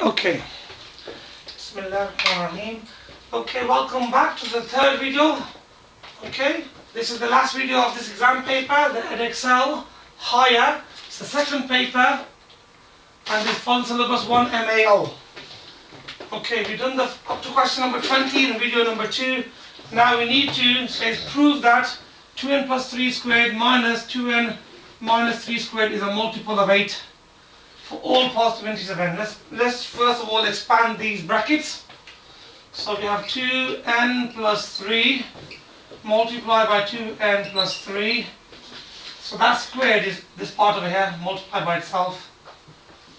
Okay. Bismillahirrahmanirrahim. Okay, welcome back to the third video. Okay, this is the last video of this exam paper, the Edexcel Higher. It's the second paper and it's full syllabus 1 MAO. Okay, we've done the up to question number 20 in video number 2. Now we need to prove that 2n plus 3 squared minus 2n minus 3 squared is a multiple of 8 for all positive integers of n. Let's first of all expand these brackets. So we have 2n plus 3 multiplied by 2n plus 3. So that squared is this part over here multiplied by itself.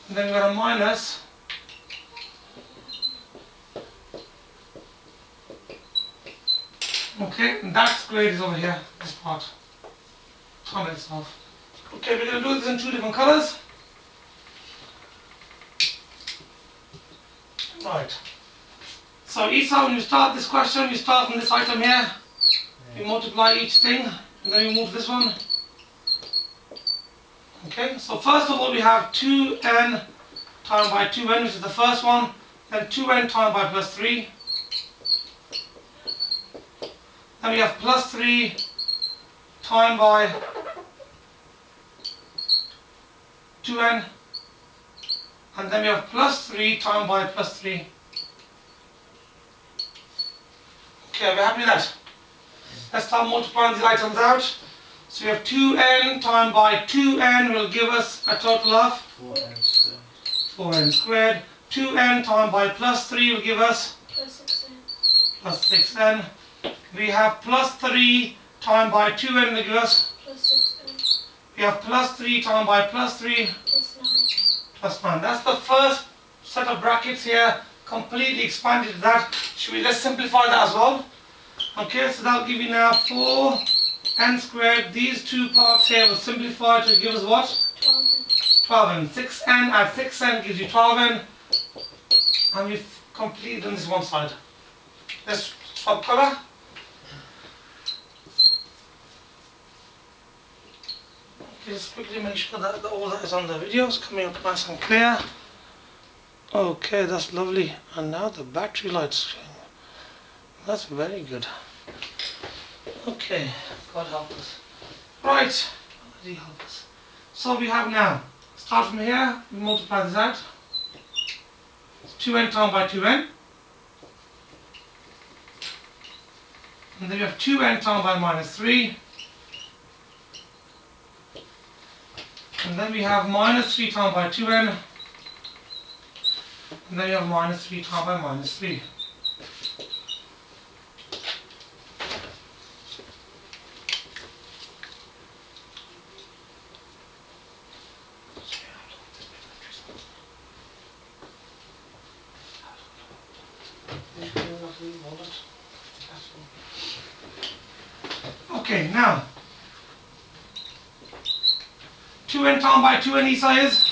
And then we've got a minus. Okay, and that squared is over here, this part, on itself. Okay, we're going to do this in two different colors. Right. So each time when you start this question, you start from this item here. You multiply each thing, and then you move to this one. Okay, so first of all we have 2n times by 2n, which is the first one. Then 2n times by plus 3. Then we have plus 3 times by 2n. And then we have plus 3 times by plus 3. Okay, are we happy with that? Let's start multiplying these items out. So we have 2n times by 2n will give us a total of 4n squared. 4n squared. 2n times by plus 3 will give us Plus 6n. plus 6n. We have plus 3 times by 2n will give us, Plus 6n. we have plus 3 times by plus 3 Plus 9. plus 9. That's the first set of brackets here, completely expanded to that. Should we let's simplify that as well? Okay, so that'll give you now 4n squared. These two parts here will simplify to give us what? 12n. 12n. 6n, add 6n gives you 12n. And we've completed on this one side. Let's swap colour. Okay, just quickly make sure that all that is on the video. It's coming up nice and clear. Okay, that's lovely. And now the battery light's showing. That's very good. Okay, God help us. Right, God help us. So we have now, start from here, we multiply this out. 2n times by 2n. And then we have 2n times by minus 3. And then we have minus 3 times by 2n. And then we have minus 3 times by minus 3. Okay, now 2n times by 2n Isa is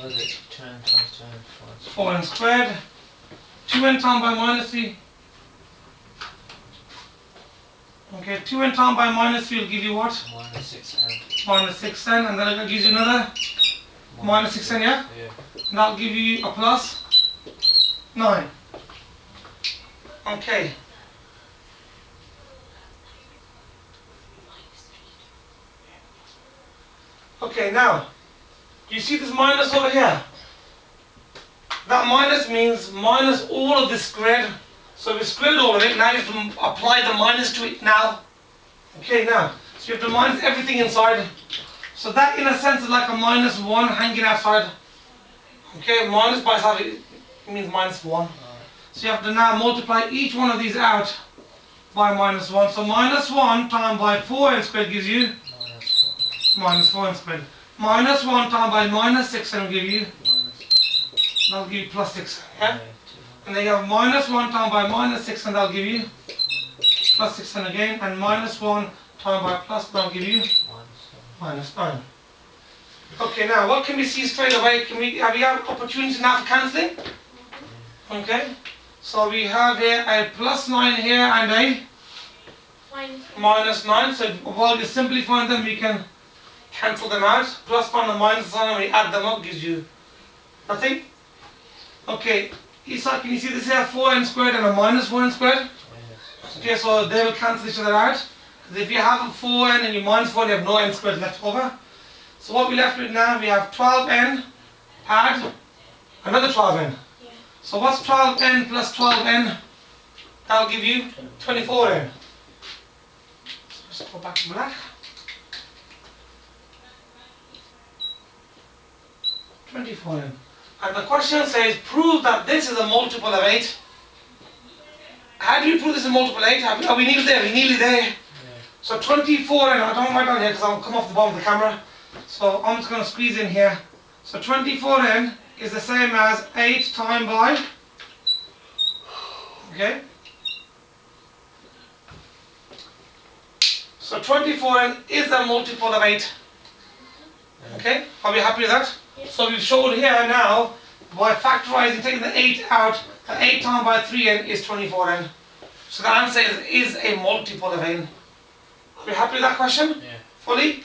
What is it? 2n times 2n, 4n squared. 2n times by minus 3. Okay, 2n times by minus 3 will give you what? minus 6n. Minus 6n, and then it gives you another minus 6n, yeah? Yeah. And that'll give you a plus 9. Okay. Okay, now, do you see this minus over here? That minus means minus all of this squared. So we squared all of it, now you have to apply the minus to it now. Okay, now, so you have to minus everything inside. So that in a sense is like a minus 1 hanging outside. Okay, minus by itself it means minus 1. So you have to now multiply each one of these out by minus 1. So minus 1 times by 4n squared gives you minus 4n squared. Minus 1 times by minus 6n will give you, that'll give you plus 6. Yeah? And then you have minus 1 times by minus 6 and that'll give you plus 6 and again, and minus 1 times by plus 9 will give you minus 9. Okay, now what can we see straight away? Have we have opportunity now for cancelling? Okay, so we have here a plus 9 here and a minus 9. So while you're simplifying them, we can cancel them out. Plus 1 and minus 1, and we add them up, gives you nothing. Okay, Isa, can you see this here? 4n squared and a minus 4n squared? Yes. Okay, so they will cancel each other out. Because if you have a 4n and you minus 4, you have no n squared left over. So what we left with now, we have 12n, add another 12n. Yeah. So what's 12n plus 12n? That'll give you 24n. So let's go back to black. 24n. And the question says, prove that this is a multiple of 8. How do you prove this is a multiple of 8? Are we nearly there? We're nearly there. Yeah. So 24n, I don't write down here because I'll come off the bottom of the camera. So I'm just going to squeeze in here. So 24n is the same as 8 times by, okay? So 24n is a multiple of 8. Okay? Are we happy with that? Yes. So we've showed here now, by factorizing, taking the 8 out, that 8 times by 3n is 24n. So the answer is a multiple of n. Are we happy with that question? Yeah. Fully?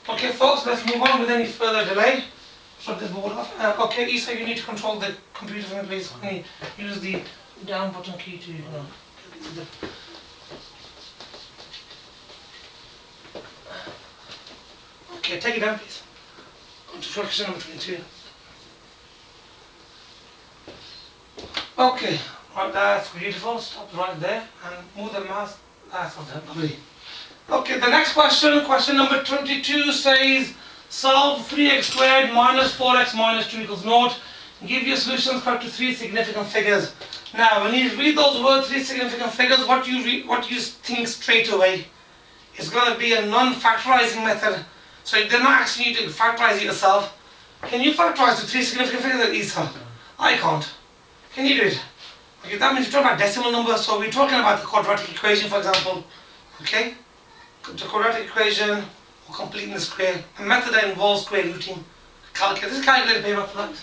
Okay folks, let's move on with any further delay. Shut this board off. Okay, Isa, you need to control the computer for me, please. Can you use the down button key to, Okay, take it down, please. Go to question number 22. Okay, right, that's beautiful. Stop right there and move the mouse. That's lovely. Okay, the next question, question number 22 says, solve 3x squared minus 4x minus 2 equals 0. Give your solutions correct to 3 significant figures. Now, when you read those words, 3 significant figures, what do you think straight away? It's going to be a non-factorizing method. So they're not asking you to factorize it yourself. Can you factorize the 3 significant figures, Isa? I can't. Can you do it? Okay, that means you're talking about decimal numbers. So we're talking about the quadratic equation, for example. Okay? The quadratic equation or completing the square. A method that involves square rooting. This is calculated paper for that.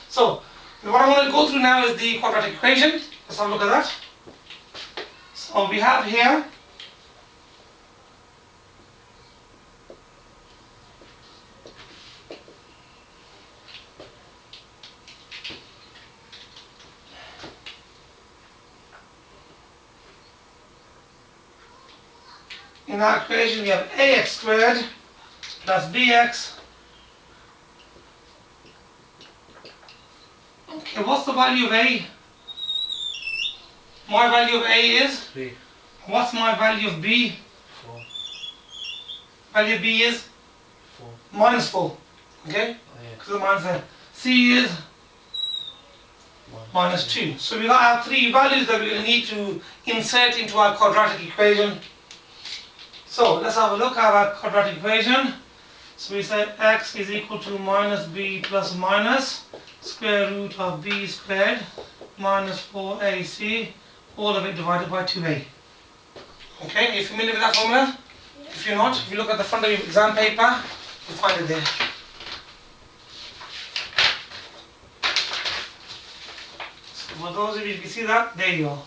So, what I want to go through now is the quadratic equation. Let's have a look at that. So we have here in our equation we have ax squared plus bx. Okay, what's the value of a? My value of a is? 3. What's my value of b? 4. Value of b is? 4. Minus 4. Okay? Oh, yeah. Because the minus there. C is? Minus 2. So we got our 3 values that we're going to need to insert into our quadratic equation. So let's have a look at our quadratic equation. So we said x is equal to minus b plus minus square root of b squared minus 4ac, all of it divided by 2a. Okay, are you familiar with that formula? Yeah. If you're not, if you look at the front of your exam paper, you'll find it there. So for those of you who can see that, there you are.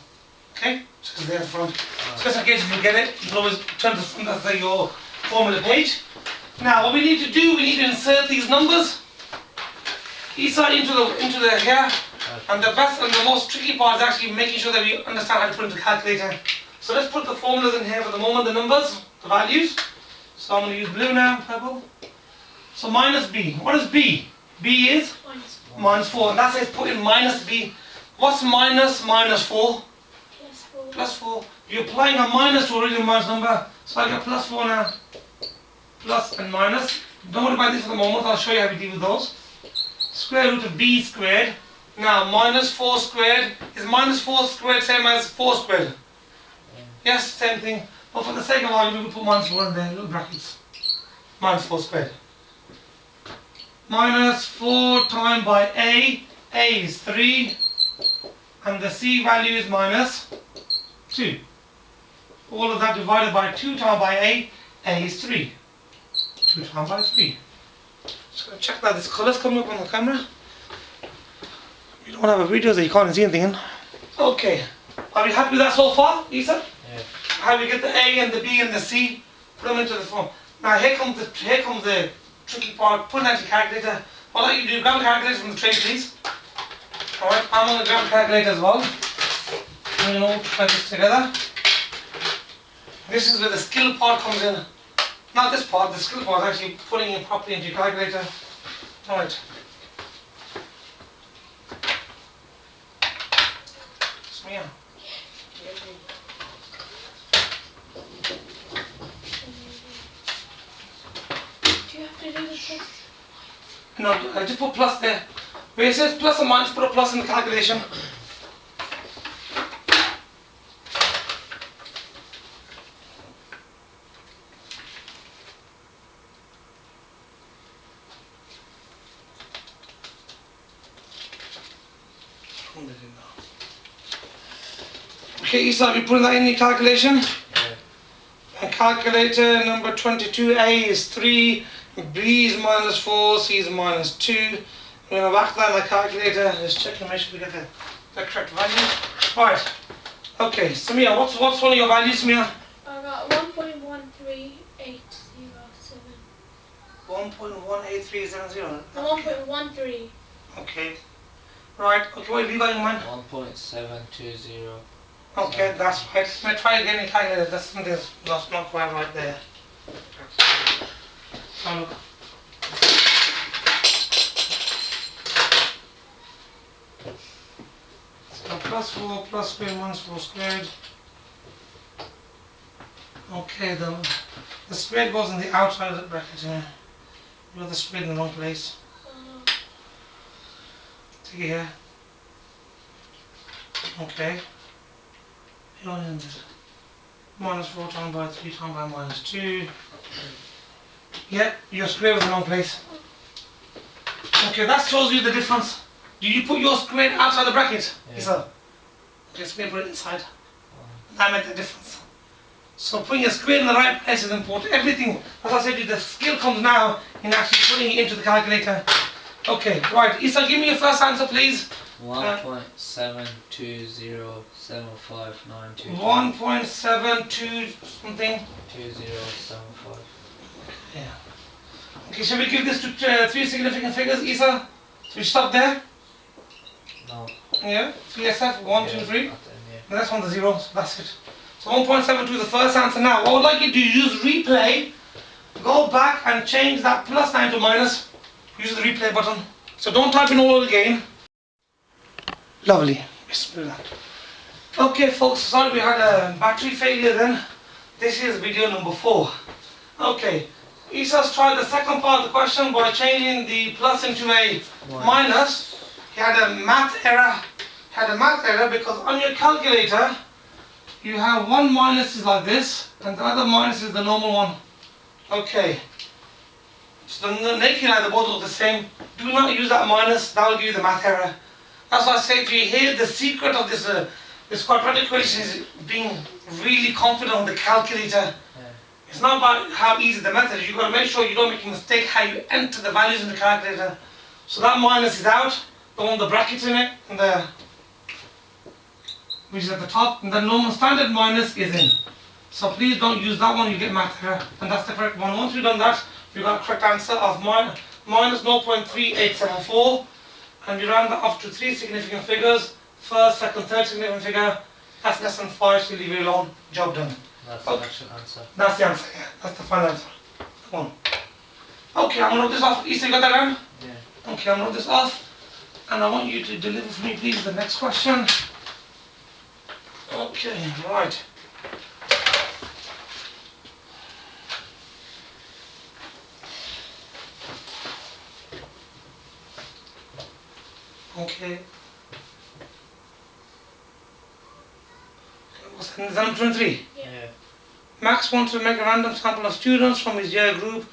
Okay, just there in front. Just in case you forget it, you can always turn to the front of your formula page. Now what we need to do, we need to insert these numbers inside into the here, and the best and the most tricky part is actually making sure that we understand how to put into the calculator. So let's put the formulas in here for the moment, the numbers, the values. So I'm going to use blue now, purple. So minus b. What is b? b is minus 4, and that says put in minus b. What's minus minus 4? Plus 4. Plus 4. You're applying a minus to original minus number. So I get plus 4 now. Plus and minus. Don't worry about this for the moment. I'll show you how we deal with those. Square root of b squared. Now minus 4 squared. Is minus 4 squared same as 4 squared? Yes, same thing. But for the sake of argument, we put minus 4 in there, little brackets. Minus 4 squared. Minus 4 times by a. A is 3. And the c value is minus 2. All of that divided by 2 times by a is 3. 2 times by 3. Just going to check that this colour's coming up on the camera. We don't have a video so you can't see anything in. Okay. Are we happy with that so far, Lisa? Yeah. How we get the A and the B and the C, put them into the form. Now here comes the tricky part, put it into your calculator. What I'd like you to do, grab a calculator from the tray please. Alright, I'm going to grab a calculator as well. We're going to all try this together. This is where the skill part comes in. Not this part, the skill part is actually putting it properly into your calculator. Alright. Smia. Do you have to do this? No, I just put plus there. Where it says plus or minus, put a plus in the calculation. Okay, Isa, you put that in your calculation? Yeah. And calculator number 22A is 3, B is minus 4, C is minus 2. I'm going to whack that in the calculator, just check and make sure we get the correct value. Right, okay, Samia, what's one of your values, Samia? I got 1.13807. 1.18370. No, 1.13. Okay. Right, okay, what have you got in mind? 1.720. Okay, that's right. Let me try again in calculator. That's not quite right there. So look. So plus 4 plus squared minus 4 squared. Okay, the squared goes on the outside of the bracket here. You got the squared in the wrong place. Take it here. Okay. Minus 4 times by 3 times by minus 2. Yeah, your square was in the wrong place. Okay, that shows you the difference. Do you put your square outside the bracket? Yeah. Yes, sir. Okay, square put it inside. That made the difference. So putting a square in the right place is important. Everything, as I said to you, the skill comes now in actually putting it into the calculator. Okay, right. Isa, give me your first answer, please. 1.7207592. 1.72 something. 2075. Yeah. Okay, shall we give this to 3 significant figures, Isa? So we stop there? No. Yeah? 3SF, 1, 2, 3. Yeah. And that's on the zero, so that's it. So 1.72 is the first answer. Now, what I would like you to do is use replay. Go back and change that plus sign to minus. Use the replay button. So don't type in all again. Lovely. Bismillah. Okay folks, sorry we had a battery failure then. This is video number 4. Okay. Isa's tried the second part of the question by changing the plus into a minus. He had a math error. Because on your calculator you have one minus is like this and the other minus is the normal one. Okay. So the naked eye, they both look the same. Do not use that minus, that will give you the math error. That's why I say to you here, the secret of this quadratic equation is being really confident on the calculator. Yeah. It's not about how easy the method is. You've got to make sure you don't make a mistake how you enter the values in the calculator. So that minus is out, the one with the brackets in it, and which is at the top, and the normal standard minus is in. So please don't use that one, you get math error, and that's the correct one. Once you've done that, you've got a correct answer of minus 0.3874, and you round that off to 3 significant figures, first, second, third significant figure. That's less than 5, so leave it alone, job done. That's the actual answer. That's the answer, yeah, that's the final answer. Come on. Okay, I'm going to rub this off. Isa, you got that down? Yeah. Okay, I'm going to rub this off, and I want you to deliver for me, please, the next question. Okay, right. Okay. What's that? Is that number 23? Yeah. Max wants to make a random sample of students from his year group.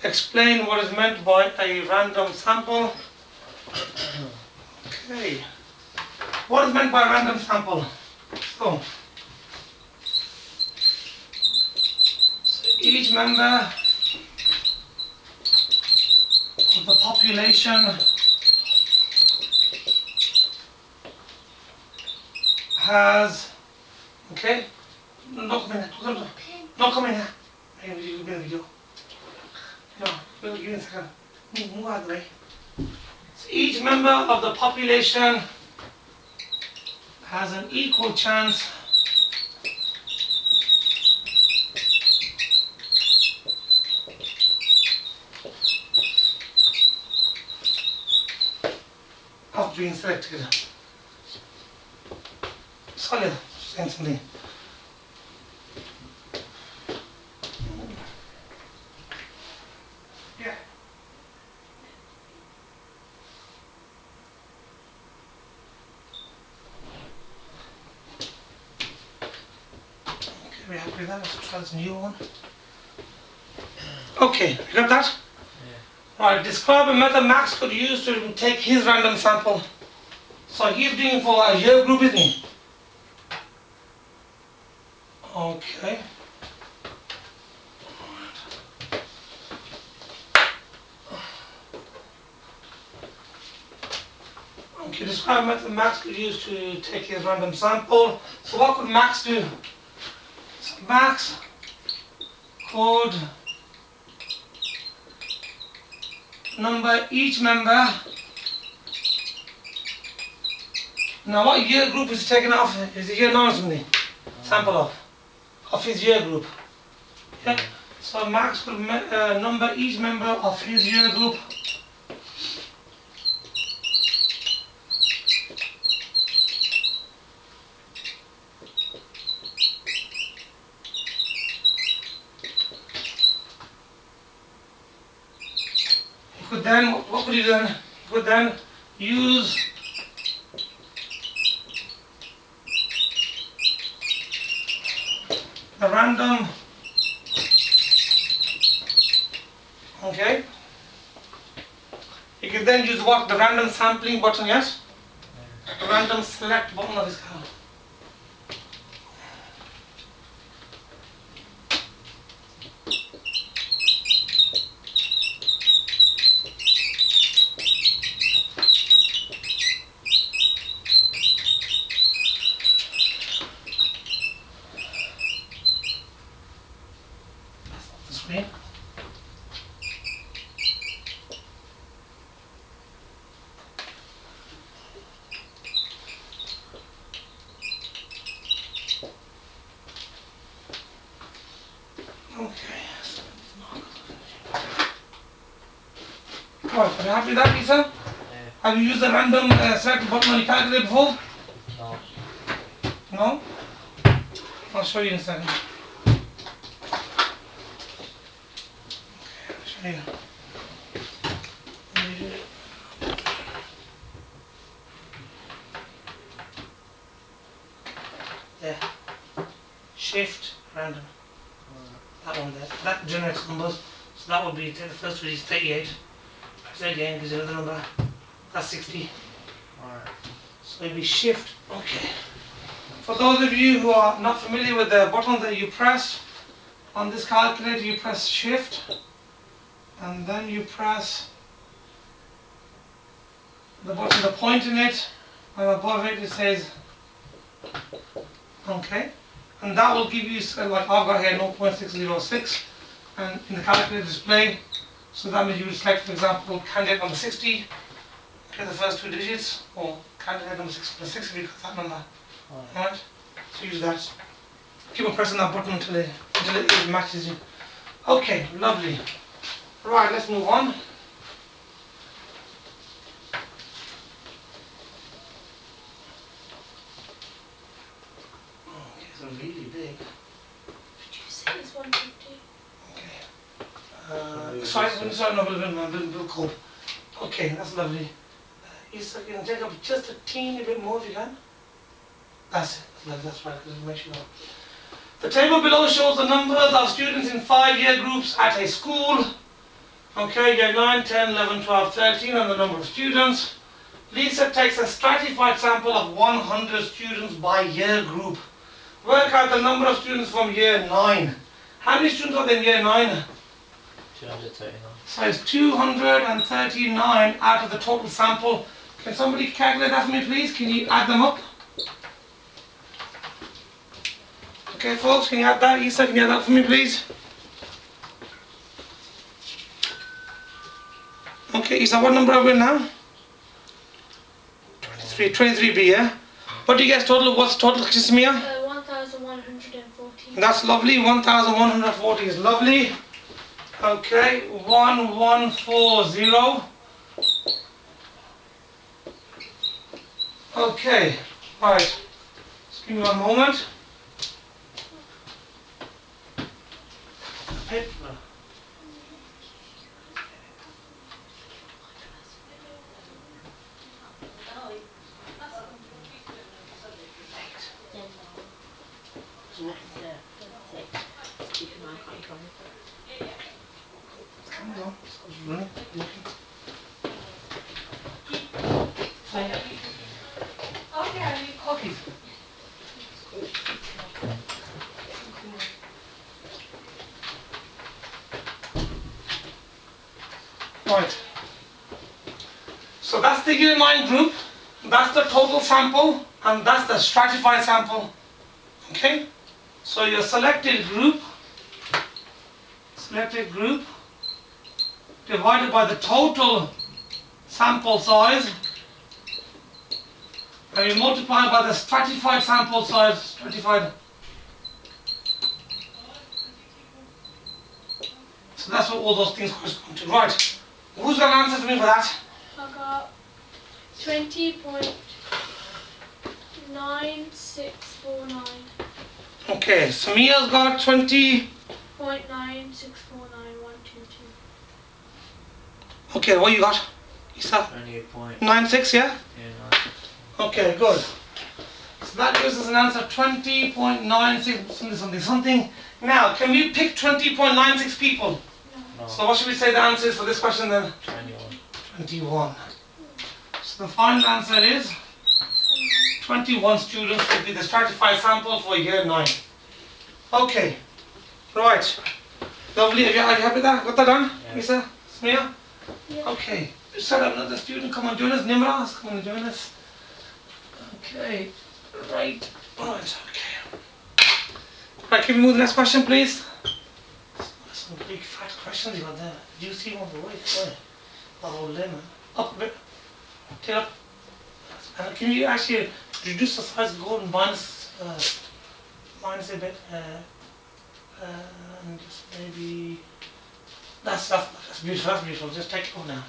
Explain what is meant by a random sample. Okay. What is meant by a random sample? So each member of the population has, okay, no come in here, no come in here. Hey, you've been in the video. No, give me a second. Move out of the way. So each member of the population has an equal chance of being selected. Solid, sensibly. Yeah. Okay, we happy with that? Let's try this new one. Okay, you got that? Yeah. Right, describe a method Max could use to take his random sample. So he's doing for a year group, isn't he? Okay. Okay, describe a method Max could use to take his random sample. So what could Max do? So Max could number each member. Now what year group is he taking off? Is it year 9 or something? Sample of his year group. Yeah. So Max could number each member of his year group. He could then, what could he do then? He could then use the random, okay? He could then use what? The random sampling button, yes? The random select button of his card. The screen. Okay. Right, are you happy with that, Lisa? Yeah. Have you used the random select button on your calculator before? No. No? I'll show you in a second. I'll show you. There. Shift random. That one there. That generates numbers. So that would be the first one is 38. Press it again, gives you another number. That's 60. Alright. So it'll be shift. Okay. For those of you who are not familiar with the button that you press on this calculator, you press shift and then you press the button, the point in it, and above it says okay, and that will give you like I've got here 0.606 and in the calculator display, so that means you will select, for example, candidate number 60, okay, the first two digits, or candidate number 6 if you got that number. Alright, so use that. Keep on pressing that button until it matches you. Okay, lovely. Right, let's move on. Okay, so really big. Did you say it's 150? Okay. Sorry, no, we'll cope. Okay, that's lovely. You can take up just a teeny bit more if you can. That's it. That's right. Just make sure. The table below shows the numbers of students in 5-year groups at a school. Okay, year 9, 10, 11, 12, 13, and the number of students. Lisa takes a stratified sample of 100 students by year group. Work out the number of students from year 9. How many students are there in year 9? 239. So it's 239 out of the total sample. Can somebody calculate that for me, please? Can you add them up? Okay, folks, can you add that? Isa, can you add that for me, please? Okay, Isa, what number are we in now? 23B, yeah? What do you guess total? What's total, Kismia? 1140. That's lovely. 1140 is lovely. Okay, 1140. Okay, right. Just give me one moment. Paper. Come on, it's running. Okay, I need coffee. Right. So that's the given line group. That's the total sample, and that's the stratified sample. Okay. So your selected group divided by the total sample size, and you multiply by the stratified sample size. Stratified. So that's what all those things correspond to. Right. Who's got an answer to me for that? I got 20.9649. Okay, Samia's got 20. 0.9649122. Okay, what you got? Isa? 28.96. 96, yeah? Yeah, Okay, good. So that gives us an answer 20.96 something. Now, can we pick 20.96 people? no. So what should we say the answer is for this question then? 21. 21. So the final answer is 21 students will be the stratified sample for year 9. Okay, right. Lovely. Are you happy with that? Got that done? Yeah. Isa? Smia? Yeah. Okay. Set up another student. Come and join us. Nimras, come and join us. Okay. Right. Right. Okay. Right. Can we move to the next question, please? Some big fat questions you got there. Do you see one of the way? Oh, lemon. Up a bit. Tail up. And can you actually reduce the size? Go and minus a bit. And just maybe. That's beautiful. That's beautiful. Just take it off now.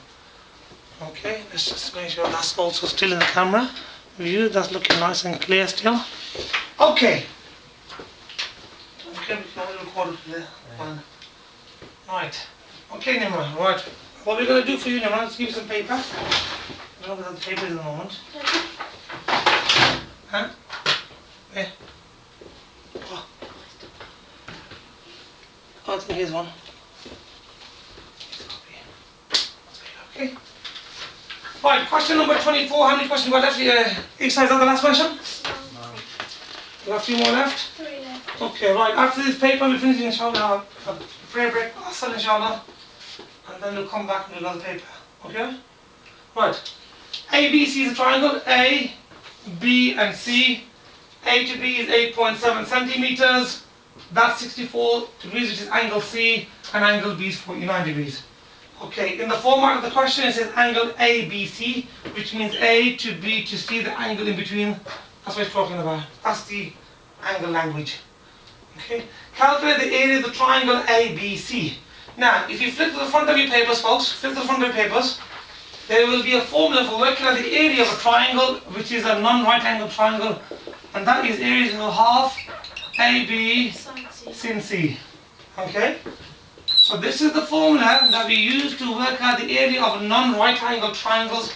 Okay, let's just make sure that's also still in the camera view. That's looking nice and clear still. Okay. Okay, we can record it there. Fine. Right. Okay, Nimra. Right. What we're going to do for you, Nimra, let's give you some paper. I don't know where the paper is at the moment. Huh? Where? Oh, I think here's one. Okay. Right, question number 24. How many questions we got left here? Is that the last question? No. We got a few more left? 3 left. Okay, right. After this paper, we finish inshallah. A prayer break, asal inshallah. And then we'll come back and do another paper. Okay? Right. ABC is a triangle. A, B, and C. A to B is 8.7 centimeters. That's 64 degrees, which is angle C, and angle B is 49 degrees. Okay, in the format of the question it says angle ABC, which means A to B to C, the angle in between. That's what it's talking about. That's the angle language. Okay, calculate the area of the triangle ABC. Now, if you flip to the front of your papers, folks, flip to the front of your papers, there will be a formula for working out the area of a triangle, which is a non-right angle triangle, and that is area equal to half AB sin C. Okay? So this is the formula that we use to work out the area of non-right angle triangles.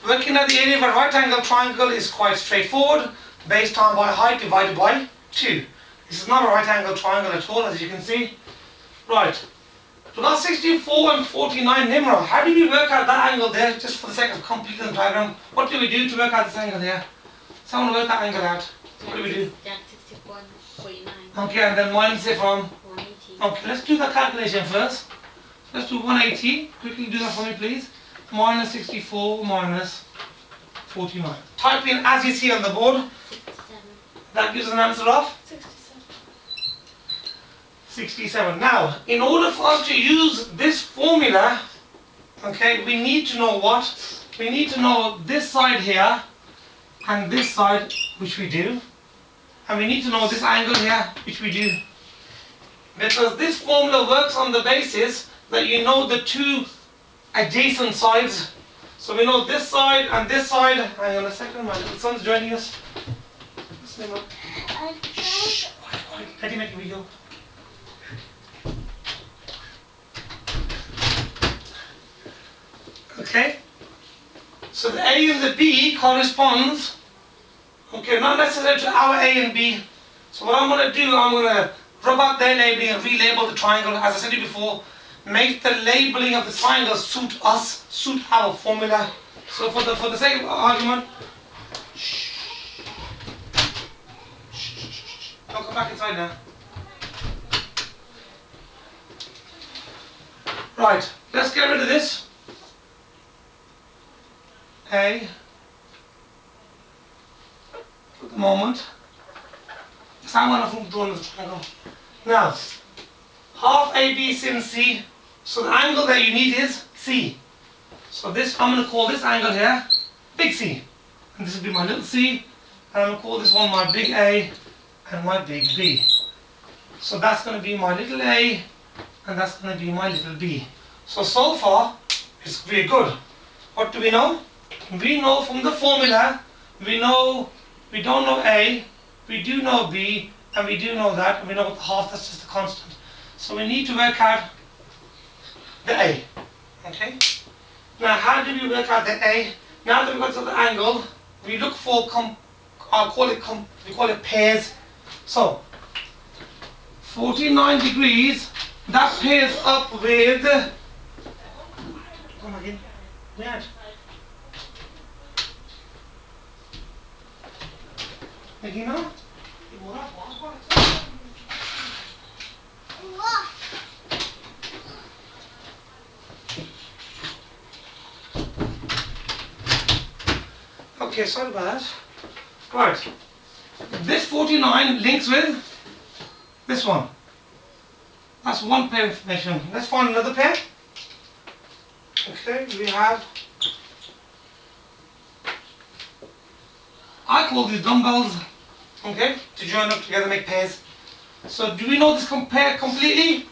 Working out the area of a right angle triangle is quite straightforward, based on by height divided by 2. This is not a right angle triangle at all, as you can see. Right. So now 64 and 49, Nimrod, how do we work out that angle there, just for the sake of completing the diagram? What do we do to work out this angle here? Someone work that angle out. What do we do? Tan 61.49. Okay, and then minus it from... 180. Okay, let's do the calculation first. Let's do 180. Quickly do that for me, please. Minus 64 minus 49. Type in as you see on the board. 67. That gives us an answer of 67. 67. Now, in order for us to use this formula, okay, we need to know what? We need to know this side here and this side, which we do. And we need to know this angle here, which we do. Because this formula works on the basis that you know the two adjacent sides. So we know this side and this side. Hang on a second, my little son's joining us. What's his name? Shh, quiet. Let him make a video. Okay? So the A and the B corresponds, okay, not necessarily to our A and B. So what I'm going to do, I'm going to rub out their labeling and relabel the triangle, as I said it before. Make the labeling of the triangle suit us, suit our formula. So for the sake of argument, don't come back inside now. Right, let's get rid of this. A for the moment. So I'm going to draw the triangle. Now, half AB sin C. So the angle that you need is C. So this, I'm going to call this angle here big C. And this will be my little c. And I'm going to call this one my big A and my big B. So that's going to be my little a and that's going to be my little b. So far, it's really good. What do we know? We know from the formula, we don't know A, we do know B, and we do know that, and we know what the half, that's just a constant. So we need to work out the A. Okay? Now how do we work out the A? Now that we've got to the angle, we look for, we call it pairs. So, 49 degrees, that pairs up with, come again, yeah. Regina? Okay, sorry about that. Right. This 49 links with this one. That's one pair of information. Let's find another pair. Okay, we have, I call these dumbbells, okay, to join up together, make pairs. So do we know this pair completely?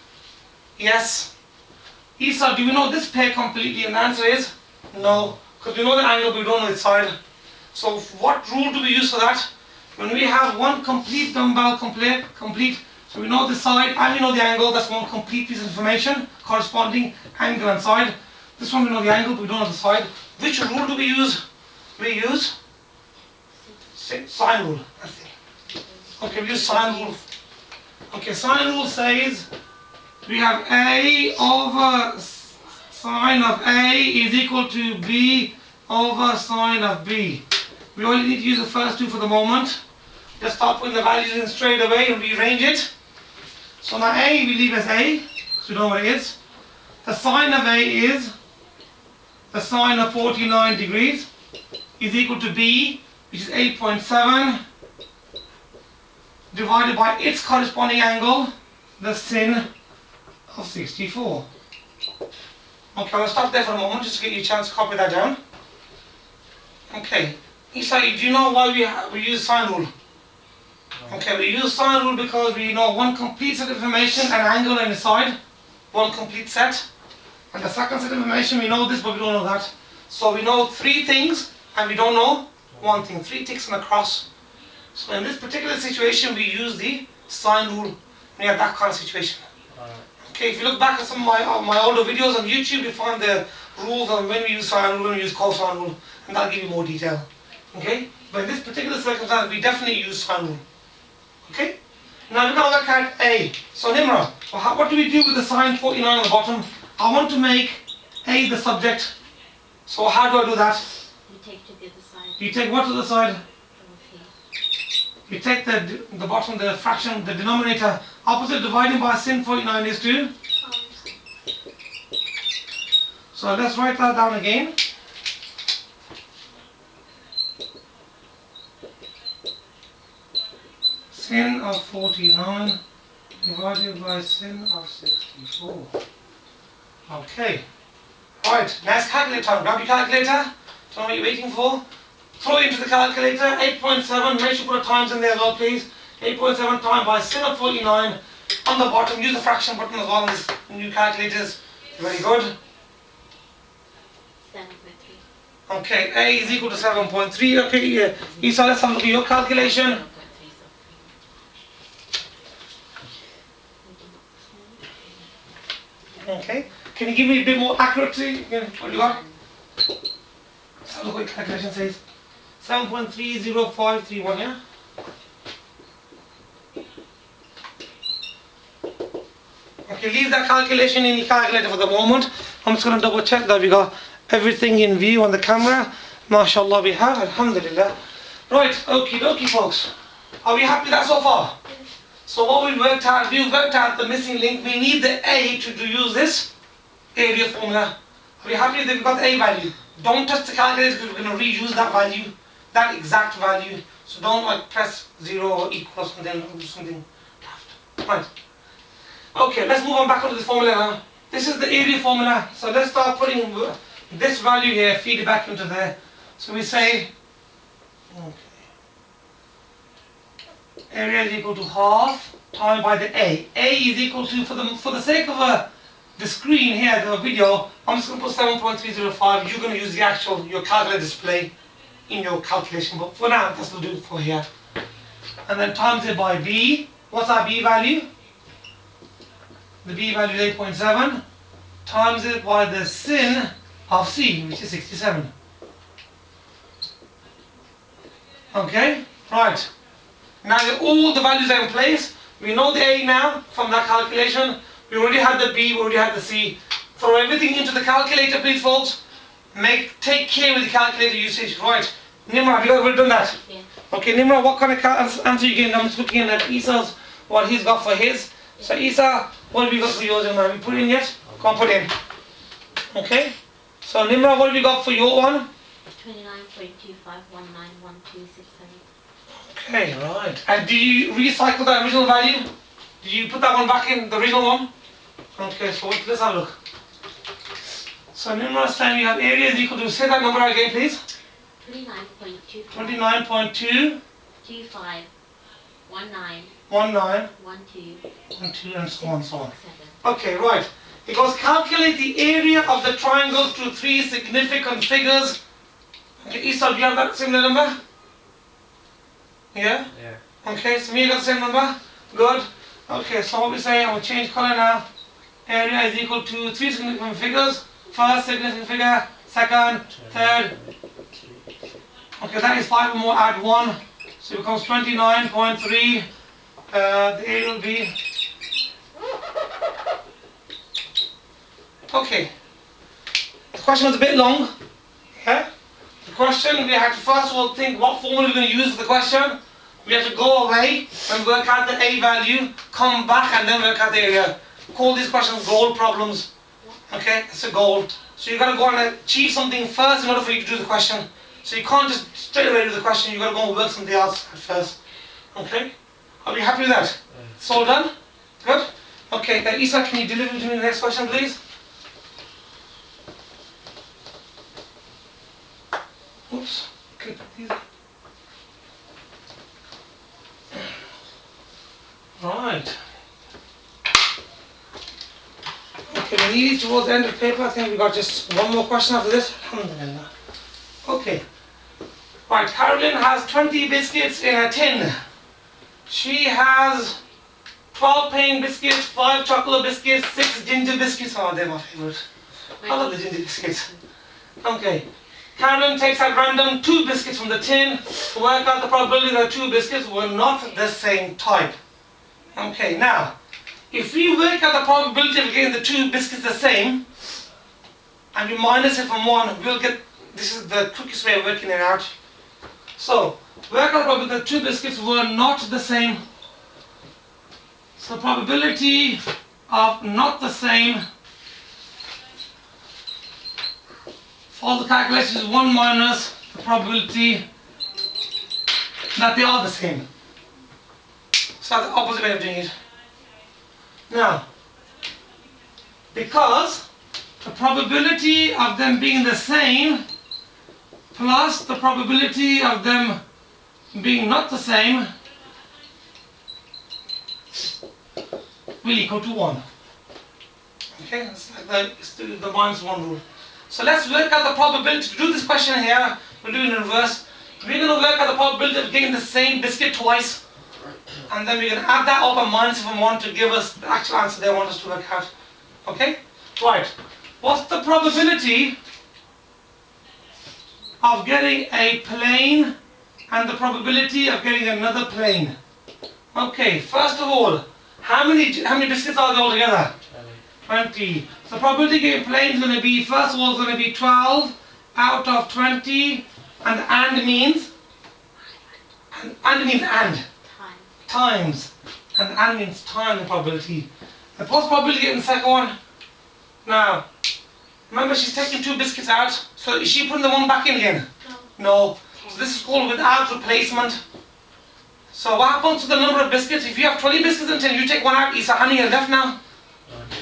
Yes. Isa, do we know this pair completely? And the answer is no, because we know the angle but we don't know its side. So what rule do we use for that? When we have one complete dumbbell complete, so we know the side and we know the angle, that's one complete piece of information, corresponding angle and side. This one we know the angle but we don't know the side. Which rule do we use? We use sine rule. That's it. Okay, we use sine rule. Okay, sine rule says we have A over sine of A is equal to B over sine of B. We only need to use the first two for the moment. Just start putting the values in straight away and rearrange it. So now A we leave as A, so we know what it is. The sine of A is the sine of 49 degrees is equal to B, which is 8.7, divided by its corresponding angle, the sin of 64. Okay, I'll stop there for a moment just to get you a chance to copy that down. Okay, Isa, do you know why we use sine rule? Okay, we use sine rule because we know one complete set of information, an angle and a side, one complete set. And the second set of information, we know this but we don't know that. So we know three things and we don't know one thing, three ticks and a cross. So in this particular situation, we use the sine rule when we have that kind of situation. Okay, if you look back at some of my older videos on YouTube, you find the rules on when we use sine rule, when we use cosine rule, and that'll give you more detail. Okay, but in this particular circumstance, we definitely use sine rule. Okay, now we're going to look at A. So Nimra, what do we do with the sine 49 on the bottom? I want to make A the subject. So how do I do that? You take to the other side. You take what to the side? Okay. You take the bottom, the fraction, the denominator. Opposite dividing by sin 49 is 2. So let's write that down again. Sin of 49 divided by sin of 64. Okay. Right, next calculator time. Grab your calculator. Tell me what you're waiting for. throw it into the calculator. 8.7, make sure you put a times in there as well, please. 8.7 times by sin of 49. On the bottom, use the fraction button as well on this new calculators. Very good. 7.3. Okay, A is equal to 7.3. Okay, yeah. Isa, let's have a look at your calculation. 7.3, Okay, can you give me a bit more accuracy? What do you got? Let's have a look what your calculation says. 7.30531, yeah? Okay, leave that calculation in your calculator for the moment. I'm just going to double check that we got everything in view on the camera. MashaAllah we have, alhamdulillah. Right, okie dokie folks. Are we happy with that so far? So what we've worked out the missing link. We need the A to use this area formula. Are we happy that we've got the A value? Don't touch the calculator because we're going to reuse that value, that exact value. So don't like press 0 or equal or something, or do something daft. Right. Okay, let's move on back onto the formula now. This is the area formula. So let's start putting this value here, feed it back into there. So we say, okay, area is equal to half times by the A. A is equal to, for the sake of the screen here, the video, I'm just going to put 7.305. You're going to use the actual, your calculator display in your calculation. But for now, this will do for here. And then times it by B. What's our B value? The B value is 8.7. Times it by the sin of C, which is 67. Okay, right. Now that all the values are in place, we know the A now from that calculation. We already had the B, we already had the C. Throw everything into the calculator, please, folks. Take care with the calculator usage. Right, Nimra, have you ever done that? Yeah. Okay, Nimra, what kind of answer you getting? I'm just looking at Isa's, what he's got for his. So Isa, what have you got for yours, Nimra? Have you put in yet? Come on, put in. Okay. So Nimra, what have you got for your one? 29.25191267. Okay, right. And do you recycle that original value? Did you put that one back in, the original one? Okay, so let's have a look. So Nimra's time you have area is equal to, say that number again please. 29.25 29.2 25 19 19 12 12 and so on and so on. 67. Okay, right. It goes calculate the area of the triangle through three significant figures. Okay, Isa, do you have that similar number? Yeah? Yeah. Okay, so you got the same number? Good. Okay, so what we say, I'm going to change color now. Area is equal to three significant figures. First significant figure, second, third. Okay, that is 5 and more, add 1. So it becomes 29.3. The area will be... Okay. The question was a bit long. Yeah? The question, we have to first of all think what formula we're going to use for the question. We have to go away and work out the A value, come back and then work out the area. Call these questions goal problems. Okay, it's a goal. So you've got to go and achieve something first in order for you to do the question. So you can't just straight away do the question, you've got to go and work something else at first. Okay? Are we happy with that? It's all done? Good? Okay, Isa, can you deliver to me the next question please? Oops. Clip these. Right. Okay, we're nearly towards the end of the paper. I think we got just one more question after this. Alhamdulillah. Okay. Right, Carolyn has 20 biscuits in a tin. She has 12 plain biscuits, 5 chocolate biscuits, 6 ginger biscuits. Oh, they're my favourite. I love the ginger biscuits. Okay. Carolyn takes at random 2 biscuits from the tin to work out the probability that 2 biscuits were not the same type. Okay, now, if we work out the probability of getting the 2 biscuits the same, and we minus it from 1, we'll get, this is the quickest way of working it out. So, work out the probability that 2 biscuits were not the same. So, probability of not the same for the calculation is 1 minus the probability that they are the same. So that's the opposite way of doing it. Now, because the probability of them being the same, plus the probability of them being not the same will equal to 1. Okay, it's like the minus 1 rule. So let's work out the probability. To do this question here, we'll do it in reverse. We're going to work out the probability of getting the same biscuit twice. And then we're going to add that up and minus it from 1 to give us the actual answer they want us to work out. Okay? Right. What's the probability of getting a plane and the probability of getting another plane? Okay, first of all, how many biscuits are there altogether? 20. So probability of getting plane is going to be, first of all, is going to be 12 out of 20, and means? And means and. Times. And means time in probability. And what's probability of getting the second one? Now, remember she's taking 2 biscuits out, so is she putting the one back in again? No. So this is called without replacement. So what happens to the number of biscuits? If you have 20 biscuits and 10, you take one out, Isa, how many are left now?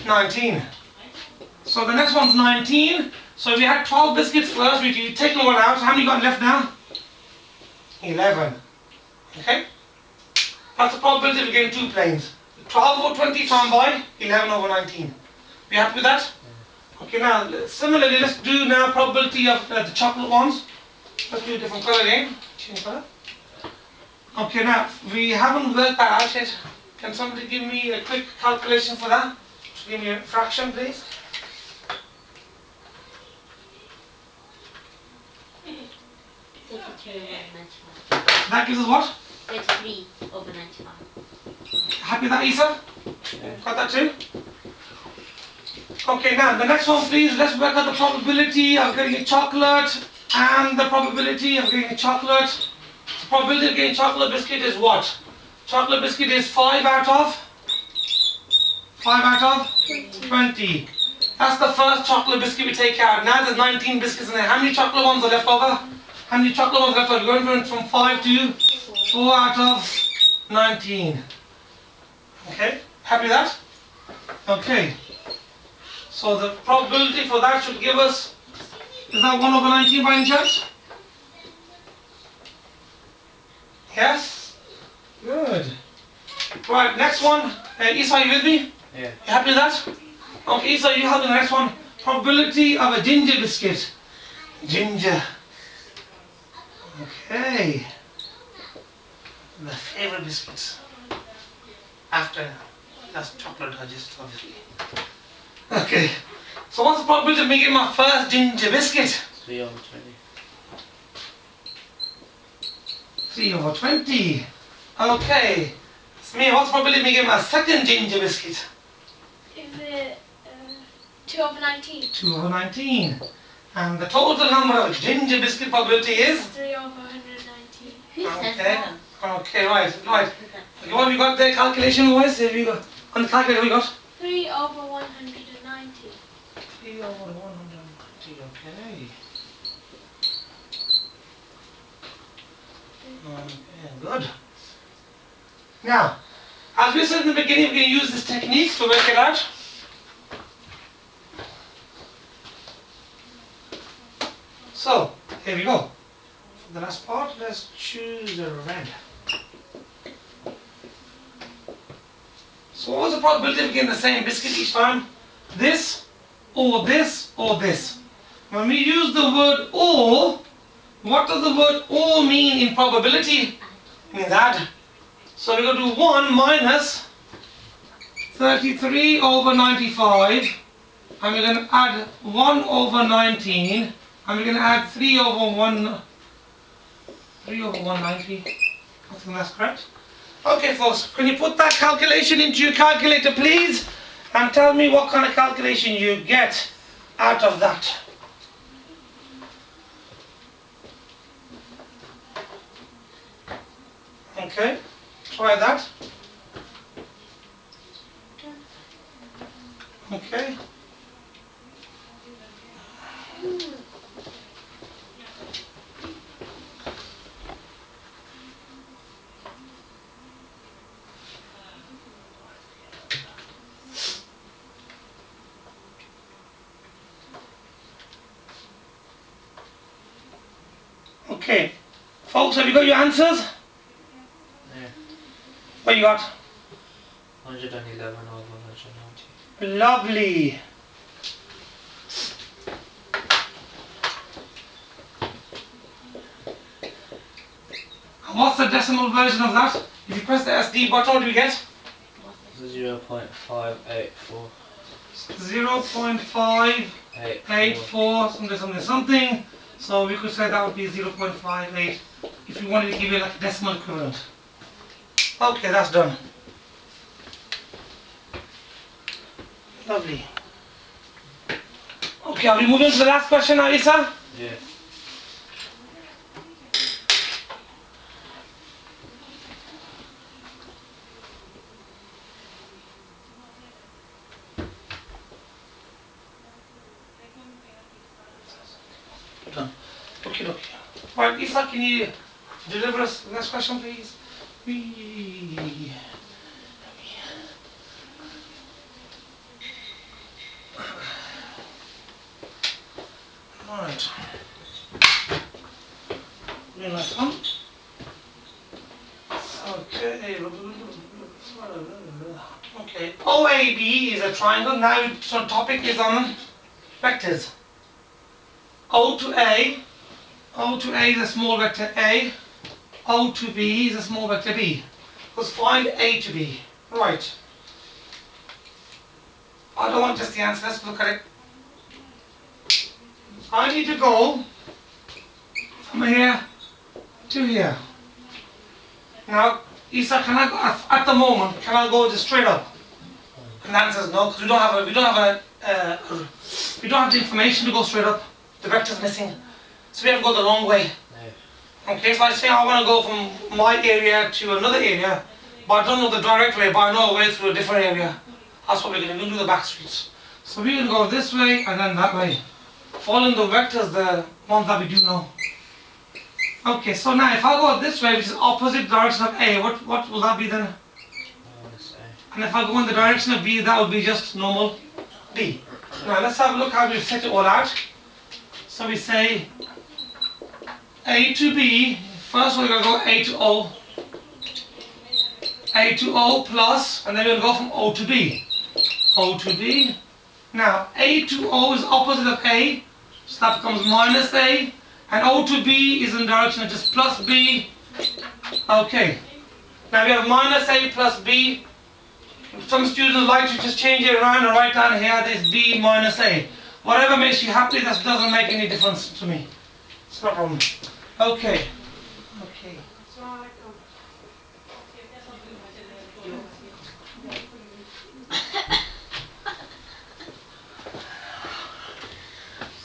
19. So the next one's 19. So if you had 12 biscuits first, we've taken one out, how many got left now? 11. Okay? That's the probability of getting 2 planes. 12 over 20 found by 11 over 19. You happy with that? Okay, now similarly, let's do now probability of the chocolate ones. Let's do a different color again. Change color. Okay, now we haven't worked that out yet. Can somebody give me a quick calculation for that? Give me a fraction, please. 33 over 95. That gives us what? 33 over 95. Happy with that, Isa? Got that too? Okay, now the next one, please. Let's work out the probability of getting a chocolate and the probability of getting a chocolate. The probability of getting chocolate biscuit is what? Chocolate biscuit is 5 out of 20. That's the first chocolate biscuit we take out. Now there's 19 biscuits in there. How many chocolate ones are left over? How many chocolate ones are left over? We're going from 5 to 4 out of 19. Okay, happy with that? Okay. So the probability for that should give us, is that 1 over 19 by any chance? Yes? Good. Right, next one. Isa, are you with me? Yeah. You happy with that? Okay, Isa, you have the next one. Probability of a ginger biscuit. Ginger. Okay. My favorite biscuits. After that's chocolate digest, obviously. Okay. So what's the probability of me getting my first ginger biscuit? 3 over 20. 3 over 20. Okay. Smee, what's the probability of me getting my second ginger biscuit? Is it 2 over 19? 2 over 19. And the total number of ginger biscuit probability is? 3 over 119. Who says Okay. that? Okay, right. Okay, what have you got there, calculation wise? Have you got, on the calculator, what have you got? 3 over 190. 3 over 190, okay. Okay, good. Now, as we said in the beginning, we're going to use this technique to work it out. So, here we go. For the last part, let's choose a red. So what was the probability of getting the same biscuit each time? This, or this, or this. When we use the word or, what does the word or mean in probability? It means add. So we're going to do 1 minus 33 over 95, and we're going to add 1 over 19, and we're going to add 3 over 190. I think that's correct. Okay folks, can you put that calculation into your calculator please, and tell me what kind of calculation you get out of that. Okay, try that. Okay. Okay. Folks, have you got your answers? Yeah. What you got? 111 over 190. Lovely. And what's the decimal version of that? If you press the SD button, what do you get? 0.584. 0.584 something. So we could say that would be 0.58 if you wanted to give it like a decimal equivalent. Okay, that's done. Lovely. Okay, are we moving to the last question now, Isa? Yeah. Done. Okay. Right, Isa, can you deliver us the next question, please? Whee. Right. Really nice one. Okay. Okay. OAB is a triangle. Now, so topic is on vectors. O to A is a small vector A. O to B is a small vector B. Let's find A to B. Right. I don't want just the answer. Let's look at it. I need to go from here to here. Now, Isa, can I go at the moment? Can I go just straight up? And the answer is no, because we don't have the information to go straight up. The vector's missing, so we have to go the long way. Okay, so I say I want to go from my area to another area, but I don't know the direct way, but I know a way through a different area. That's what we're going to do. We're going to do the back streets. So we're going to go this way and then that way, following the vectors, the ones that we do know. Okay, so now if I go this way, which is opposite direction of A, what will that be then? Minus A. And if I go in the direction of B, that would be just normal B. Now let's have a look how we've set it all out. So we say A to B, first we're going to go A to O. A to O plus, and then we'll go from O to B. O to B. Now A to O is opposite of A, so that becomes minus A. And O to B is in the direction of just plus B. Okay. Now we have minus A plus B. Some students like to just change it around and write down here this B minus A. Whatever makes you happy, that doesn't make any difference to me. It's no problem. Okay. Okay.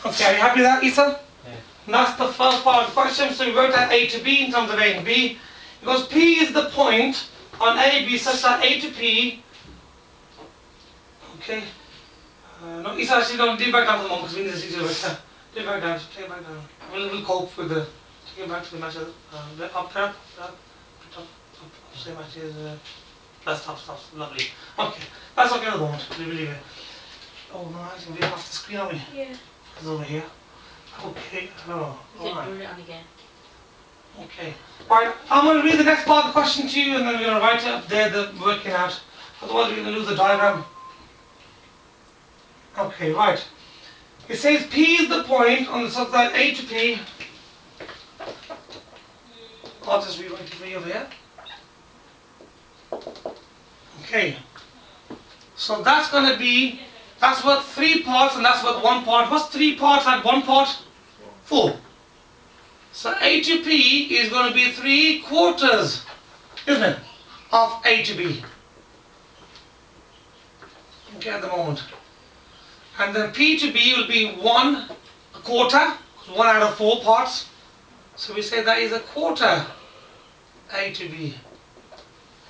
Okay, are you happy with that, Isa? Yeah. And that's the first part of the question. So we wrote out A to B in terms of A and B. Because P is the point on AB such that A to P. Okay. No, Isa, actually don't do it back down to the moment because we need to see the vector. Do it back down, take it back down. We'll cope with the take it back to the match. Up, same match is stop. Lovely. Okay, that's okay at the moment. We leave it. Oh no, I think we're off the screen, aren't we? Yeah. It's over here. Okay. Oh, You can alright. put it on again. Okay. Right, I'm going to read the next part of the question to you and then we're going to write it up there, the working out. Otherwise we're going to lose the diagram. Okay, right. It says P is the point on the subside A to P. I'll just rewrite it for you over here. Okay. So that's going to be, that's worth 3 parts and that's worth 1 part. What's 3 parts at 1 part? 4. So A to P is going to be 3/4, isn't it, of A to B. Okay, at the moment. And then P to B will be 1/4, 1 out of 4 parts. So we say that is 1/4 A to B.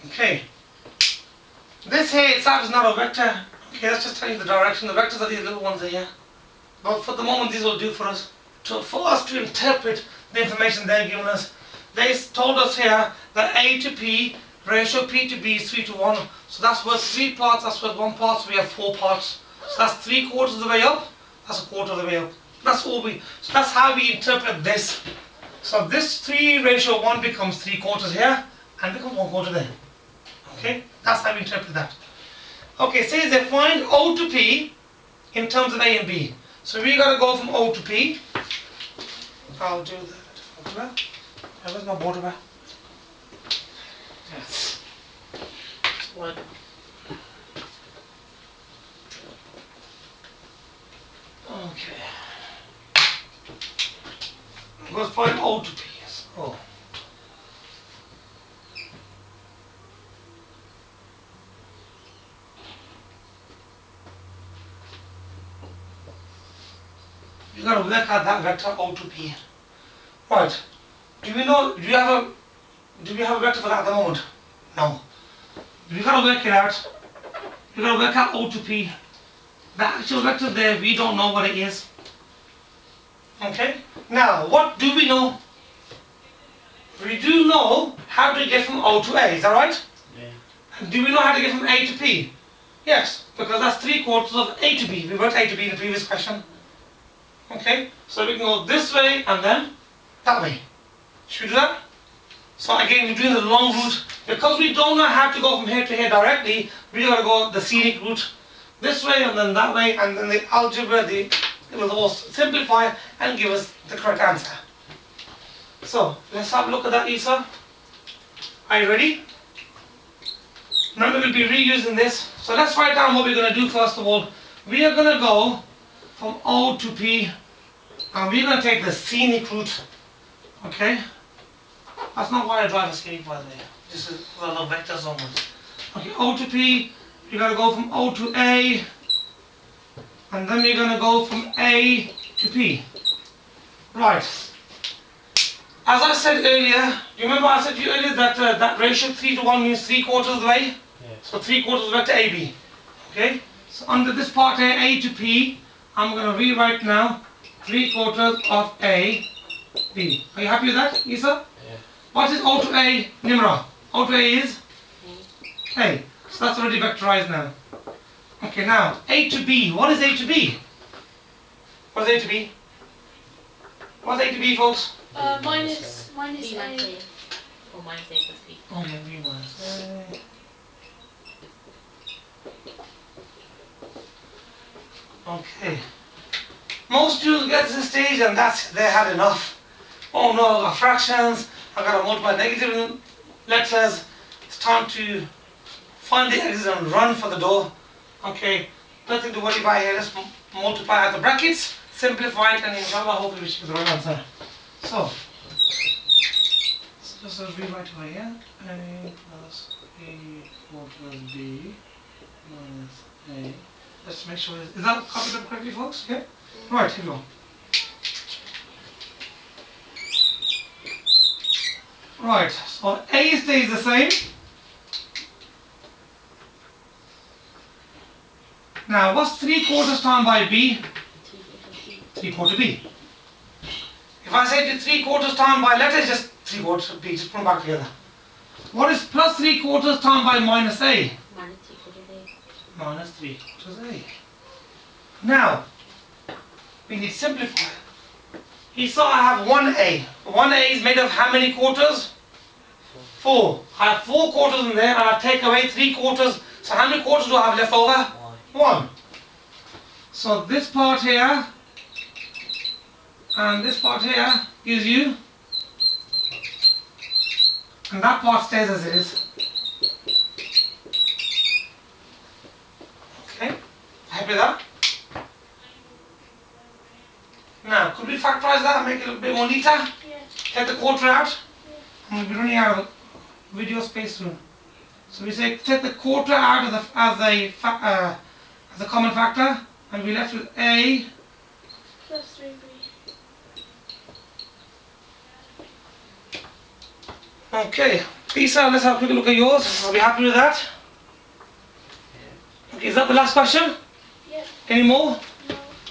Okay. This here itself is not a vector. Okay, let's just tell you the direction. The vectors are these little ones here. But for the moment, these will do for us. For us to interpret the information they've given us. They told us here that A to P, ratio P to B is 3:1. So that's worth 3 parts, that's worth 1 part, so we have 4 parts. So that's 3/4 of the way up, that's 1/4 of the way up. That's all so that's how we interpret this. So this 3:1 becomes 3/4 here and becomes 1/4 there. Okay, that's how we interpret that. Okay, says they find O to P in terms of A and B. So we gotta go from O to P. I'll do that. Where's my border bar? Yes. What? Okay. Let's find O to P. Yes. Oh. You gotta work out that vector O to P. Right. Do we have a vector for that at the moment? No. We gotta work it out. We gotta work out O to P. The actual vector there, we don't know what it is. Okay? Now, what do we know? We do know how to get from O to A, is that right? Yeah. Do we know how to get from A to P? Yes, because that's 3/4 of A to B. We worked A to B in the previous question. Okay? So we can go this way and then that way. Should we do that? So again, we're doing the long route. Because we don't know how to go from here to here directly, we gotta go the scenic route. This way and then that way, and then the algebra, it will all simplify and give us the correct answer. So, let's have a look at that, Isa. Are you ready? Remember, we'll be reusing this. So let's write down what we're gonna do first of all. We are gonna go from O to P, and we're gonna take the scenic route. Okay? That's not why I drive a scenic, by the way. This is because I love vectors so much. Okay, O to P, you gotta go from O to A, and then we're gonna go from A to P. Right. As I said earlier, you remember I said to you earlier that that ratio 3:1 means 3/4 of the way? Yeah. So 3/4 of vector AB. Okay? So under this part here, A to P, I'm gonna rewrite now 3/4 of A, B. Are you happy with that, Isa? Yeah. What is O to A, Nimra? O to A is? A. So that's already vectorized now. Okay, now A to B. What is A to B? What is A to B? What's A to B, folks? Minus B minus A. A. Or minus A plus B. Okay, B minus A. Okay. Most students get to this stage and they had enough. Oh no, I've got fractions, I've got to multiply negative letters. It's time to find the exit and run for the door. Okay, nothing to worry about here. Let's multiply out the brackets, simplify it, and inshallah, hopefully we should get the right answer. So let's just rewrite it over here. A plus B plus B minus A. Let's make sure, is that copied up correctly, folks? Okay? Right, here we go. Right, so A stays the same. Now, what's 3/4 times by B? 3/4 B. If I say to 3/4 times by letter, it's just 3/4 B, just put them back together. What is plus 3/4 times by minus A? Minus 3/4 A. Minus 3/4 A. Now, we need to simplify. He saw I have 1A. 1A is made of how many quarters? 4. I have 4 quarters in there and I take away 3/4. So how many quarters do I have left over? 1. So this part here and this part here gives you, and that part stays as it is. Okay, happy with that? Now, could we factorize that and make it a bit more neater? Yeah. Take the quarter out, and we'll be running out of video space soon. So we say take the quarter out of as a common factor, and we're left with A Plus 3B. Okay, Lisa, let's have a quick look at yours. Are we happy with that? Okay, is that the last question? Yeah. Any more?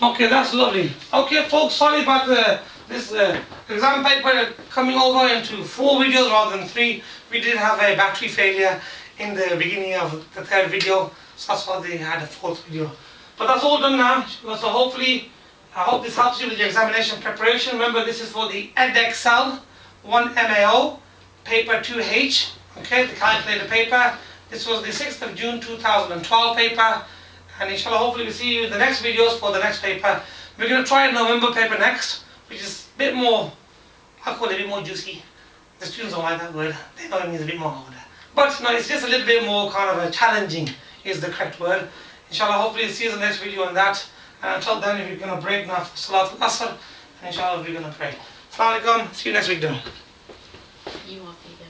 No. Okay, that's lovely. Okay, folks, sorry about this exam paper coming over into 4 videos rather than 3. We did have a battery failure in the beginning of the 3rd video, so that's why they had a 4th video. But that's all done now, so hopefully I hope this helps you with your examination preparation. Remember, this is for the Edexcel 1 MAO, paper 2H, okay, the calculator paper. This was the 6th of June 2012 paper, and inshallah, hopefully we see you in the next videos for the next paper. We're going to try a November paper next, which is a bit more, I call it a bit more juicy. The students don't like that word, they know it means a bit more harder. But no, it's just a little bit more kind of a challenging is the correct word. Inshallah, hopefully see you in the next video on that. And until then, if you're going to break now for Salatul Asr, and inshallah we're going to pray. Assalamu alaikum, see you next week. You want me to.